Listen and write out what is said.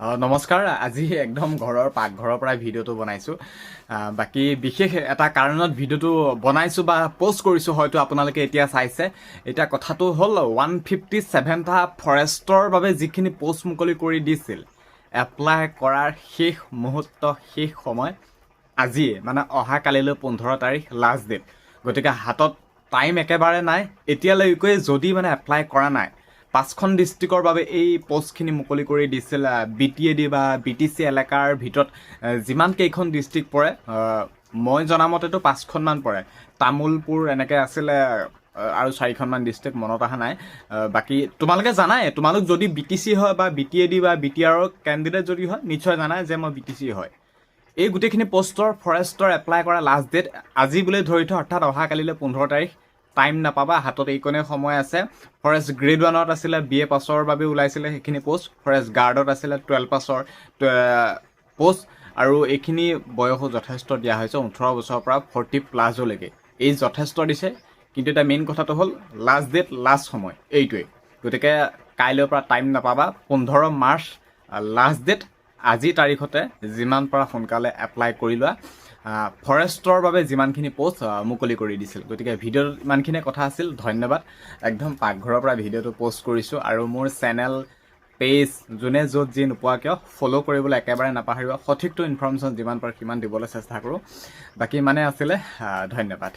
নমস্কাৰ। আজি একদম ঘৰৰ পাকঘৰৰ পৰা ভিডিঅ'টো বনাইছোঁ। বাকী বিশেষ এটা কাৰণত ভিডিঅ'টো বনাইছোঁ বা পোষ্ট কৰিছোঁ, হয়তো আপোনালোকে এতিয়া চাইছে। এতিয়া কথাটো হ'ল 157টা ফৰেষ্টৰ বাবে যিখিনি পোষ্ট মুকলি কৰি দিছিল, এপ্লাই কৰাৰ শেষ মুহূৰ্ত, শেষ সময় আজিয়ে, মানে অহা কালিলৈ 15 তাৰিখ লাষ্ট ডেট। গতিকে হাতত টাইম একেবাৰে নাই। এতিয়ালৈকে যদি মানে এপ্লাই কৰা নাই, 5খন ডিষ্ট্ৰিক্টৰ বাবে এই পোষ্টখিনি মুকলি কৰি দিছিল। BTAD বা BTC এলেকাৰ ভিতৰত যিমান কেইখন ডিষ্ট্ৰিক্ট পৰে, মই জনামতেতো 5খনমান পৰে। তামোলপুৰ এনেকৈ আছিলে, আৰু 4খনমান ডিষ্ট্ৰিক্ট মনত অহা নাই। বাকী তোমালোকে জানাই, তোমালোক যদি BTC হয় বা BTAD বা BTRৰ কেণ্ডিডেট যদি হয়, নিশ্চয় জানাই যে মই BTC হয়। এই গোটেইখিনি পোষ্টৰ ফৰেষ্টৰ এপ্লাই কৰা লাষ্ট ডেট আজি বুলি ধৰি থোৱা, অৰ্থাৎ অহা কালিলৈ 15 তাৰিখ। টাইম নাপাবা, হাতত এইকণে সময় আছে। ফৰেষ্ট গ্ৰেড 1ত আছিলে BA পাছৰ বাবে ওলাইছিলে সেইখিনি পোষ্ট। ফৰেষ্ট গাৰ্ডত আছিলে 12 পাছৰ পোষ্ট, আৰু এইখিনি বয়সো যথেষ্ট দিয়া হৈছে, 18 বছৰৰ পৰা 40+ এই যথেষ্ট দিছে। কিন্তু এতিয়া মেইন কথাটো হ'ল লাষ্ট ডেট, লাষ্ট সময় এইটোৱেই। গতিকে কাইলৈৰ পৰা টাইম নাপাবা। 15 মাৰ্চ লাষ্ট ডেট। আজি তাৰিখতে যিমান পৰা সোনকালে এপ্লাই কৰি লোৱা। ফৰেষ্টৰ বাবে যিমানখিনি পোষ্ট মুকলি কৰি দিছিল। গতিকে ভিডিঅ'ত ইমানখিনিয়ে কথা আছিল। ধন্যবাদ। একদম পাকঘৰৰ পৰা ভিডিঅ'টো পোষ্ট কৰিছোঁ, আৰু মোৰ চেনেল পেজ যোনে য'ত যি নোপোৱা কিয় ফ'ল' কৰিবলৈ একেবাৰে নাপাহৰিব। সঠিকটো ইনফৰ্মেশ্যন যিমান পাৰোঁ সিমান দিবলৈ চেষ্টা কৰোঁ। বাকী ইমানে আছিলে। ধন্যবাদ।